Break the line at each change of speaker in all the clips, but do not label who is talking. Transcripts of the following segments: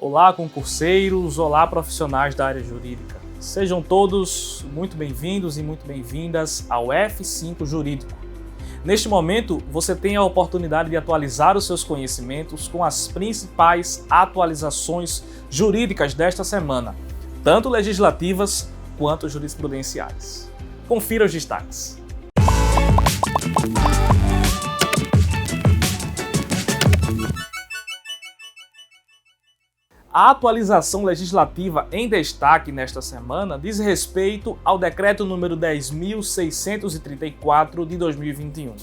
Olá, concurseiros, olá, profissionais da área jurídica. Sejam todos muito bem-vindos e muito bem-vindas ao F5 Jurídico. Neste momento, você tem a oportunidade de atualizar os seus conhecimentos com as principais atualizações jurídicas desta semana, tanto legislativas quanto jurisprudenciais. Confira os destaques. A atualização legislativa em destaque nesta semana diz respeito ao Decreto número 10.634 de 2021,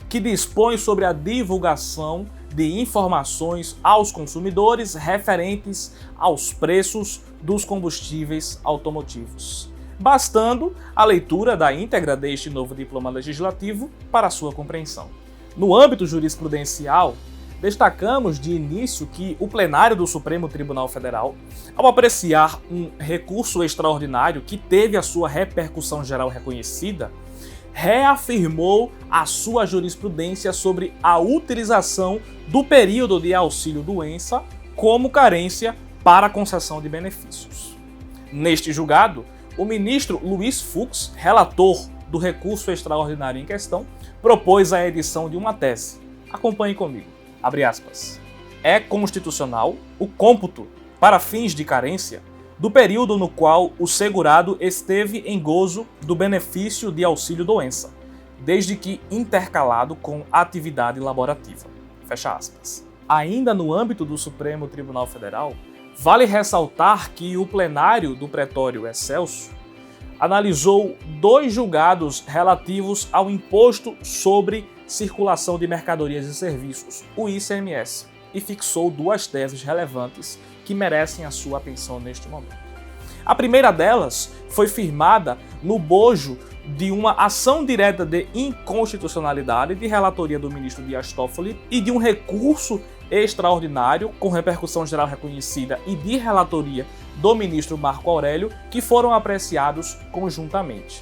que dispõe sobre a divulgação de informações aos consumidores referentes aos preços dos combustíveis automotivos, bastando a leitura da íntegra deste novo diploma legislativo para sua compreensão. No âmbito jurisprudencial, destacamos de início que o plenário do Supremo Tribunal Federal, ao apreciar um recurso extraordinário que teve a sua repercussão geral reconhecida, reafirmou a sua jurisprudência sobre a utilização do período de auxílio-doença como carência para a concessão de benefícios. Neste julgado, o ministro Luiz Fux, relator do recurso extraordinário em questão, propôs a edição de uma tese. Acompanhe comigo. Abre aspas. É constitucional o cômputo, para fins de carência, do período no qual o segurado esteve em gozo do benefício de auxílio-doença, desde que intercalado com atividade laborativa. Fecha aspas. Ainda no âmbito do Supremo Tribunal Federal, vale ressaltar que o plenário do Pretório Excelso analisou 2 julgados relativos ao Imposto sobre Circulação de Mercadorias e Serviços, o ICMS, e fixou 2 teses relevantes que merecem a sua atenção neste momento. A primeira delas foi firmada no bojo de uma ação direta de inconstitucionalidade de relatoria do ministro Dias Toffoli e de um recurso extraordinário com repercussão geral reconhecida e de relatoria do ministro Marco Aurélio, que foram apreciados conjuntamente.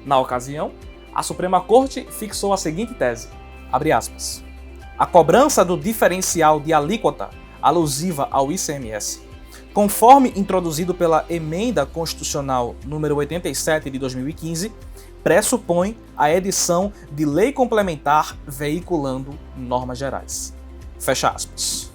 Na ocasião, a Suprema Corte fixou a seguinte tese, abre aspas, a cobrança do diferencial de alíquota alusiva ao ICMS, conforme introduzido pela Emenda Constitucional número 87 de 2015, pressupõe a edição de lei complementar veiculando normas gerais. Fecha aspas.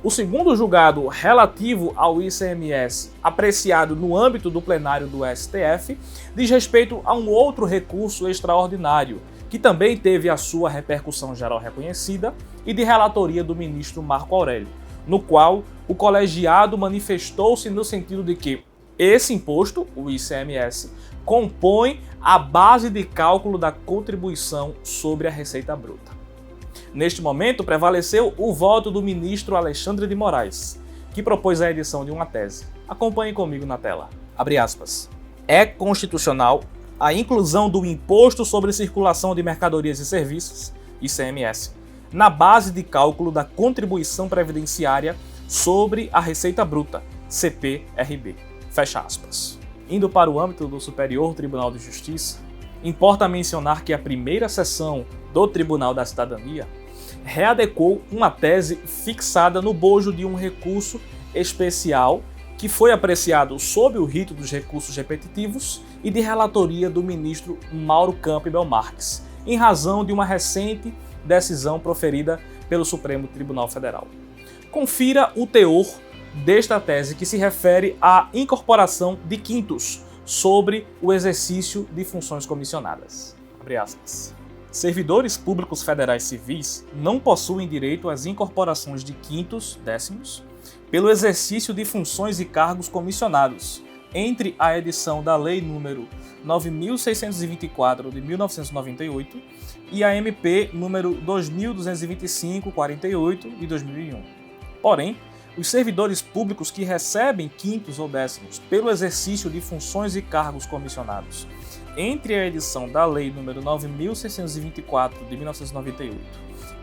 O segundo julgado relativo ao ICMS, apreciado no âmbito do plenário do STF, diz respeito a um outro recurso extraordinário, que também teve a sua repercussão geral reconhecida e de relatoria do ministro Marco Aurélio, no qual o colegiado manifestou-se no sentido de que esse imposto, o ICMS, compõe a base de cálculo da contribuição sobre a receita bruta. Neste momento, prevaleceu o voto do ministro Alexandre de Moraes, que propôs a edição de uma tese. Acompanhe comigo na tela. Abre aspas. É constitucional a inclusão do Imposto sobre Circulação de Mercadorias e Serviços, ICMS, na base de cálculo da contribuição previdenciária sobre a receita bruta, CPRB. Fecha aspas. Indo para o âmbito do Superior Tribunal de Justiça, importa mencionar que a primeira sessão do Tribunal da Cidadania readequou uma tese fixada no bojo de um recurso especial que foi apreciado sob o rito dos recursos repetitivos e de relatoria do ministro Mauro Campbell Marques, em razão de uma recente decisão proferida pelo Supremo Tribunal Federal. Confira o teor desta tese que se refere à incorporação de quintos sobre o exercício de funções comissionadas. Abre aspas. Servidores públicos federais civis não possuem direito às incorporações de quintos, décimos, pelo exercício de funções e cargos comissionados, entre a edição da Lei nº 9.624 de 1998 e a MP nº 2.225/48 de 2001. Porém, os servidores públicos que recebem quintos ou décimos pelo exercício de funções e cargos comissionados entre a edição da Lei nº 9.624 de 1998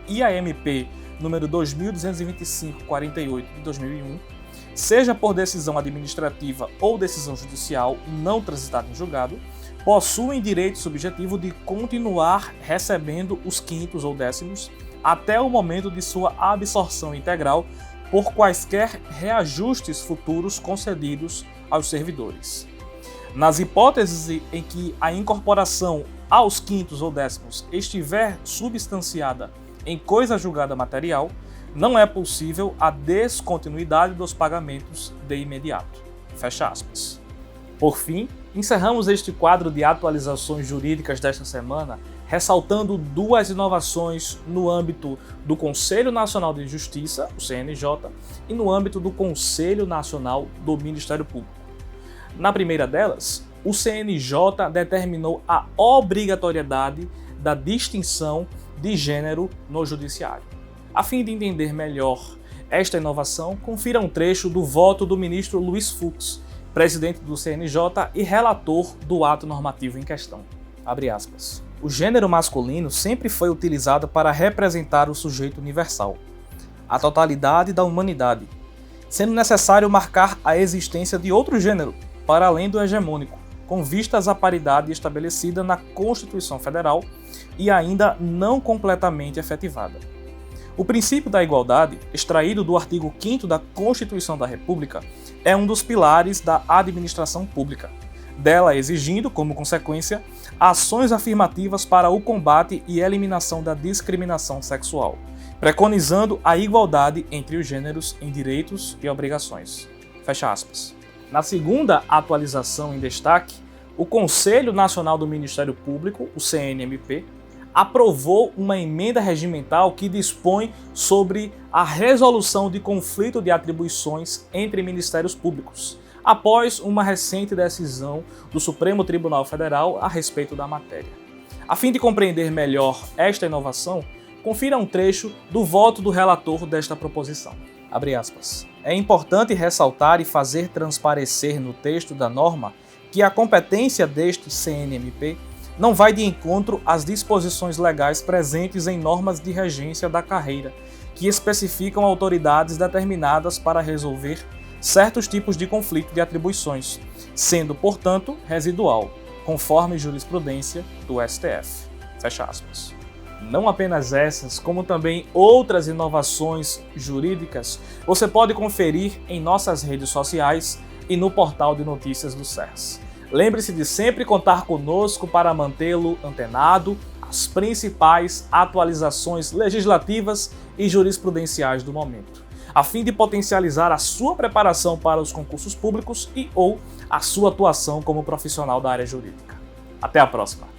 e a MP nº 2.225/48 de 2001, seja por decisão administrativa ou decisão judicial não transitada em julgado, possuem direito subjetivo de continuar recebendo os quintos ou décimos até o momento de sua absorção integral por quaisquer reajustes futuros concedidos aos servidores. Nas hipóteses em que a incorporação aos quintos ou décimos estiver substanciada em coisa julgada material, não é possível a descontinuidade dos pagamentos de imediato. Fecha aspas. Por fim, encerramos este quadro de atualizações jurídicas desta semana ressaltando duas inovações no âmbito do Conselho Nacional de Justiça, o CNJ, e no âmbito do Conselho Nacional do Ministério Público. Na primeira delas, o CNJ determinou a obrigatoriedade da distinção de gênero no judiciário. A fim de entender melhor esta inovação, confira um trecho do voto do ministro Luiz Fux, presidente do CNJ e relator do ato normativo em questão. Abre aspas. O gênero masculino sempre foi utilizado para representar o sujeito universal, a totalidade da humanidade, sendo necessário marcar a existência de outro gênero, para além do hegemônico, com vistas à paridade estabelecida na Constituição Federal e ainda não completamente efetivada. O princípio da igualdade, extraído do artigo 5º da Constituição da República, é um dos pilares da administração pública, dela exigindo, como consequência, ações afirmativas para o combate e eliminação da discriminação sexual, preconizando a igualdade entre os gêneros em direitos e obrigações. Fecha aspas. Na segunda atualização em destaque, o Conselho Nacional do Ministério Público, o CNMP, aprovou uma emenda regimental que dispõe sobre a resolução de conflito de atribuições entre ministérios públicos, após uma recente decisão do Supremo Tribunal Federal a respeito da matéria. A fim de compreender melhor esta inovação, confira um trecho do voto do relator desta proposição. Abre aspas. É importante ressaltar e fazer transparecer no texto da norma que a competência deste CNMP não vai de encontro às disposições legais presentes em normas de regência da carreira, que especificam autoridades determinadas para resolver certos tipos de conflito de atribuições, sendo, portanto, residual, conforme jurisprudência do STF. Fecha aspas. Não apenas essas, como também outras inovações jurídicas, você pode conferir em nossas redes sociais e no portal de notícias do CERS. Lembre-se de sempre contar conosco para mantê-lo antenado às principais atualizações legislativas e jurisprudenciais do momento, a fim de potencializar a sua preparação para os concursos públicos e ou a sua atuação como profissional da área jurídica. Até a próxima!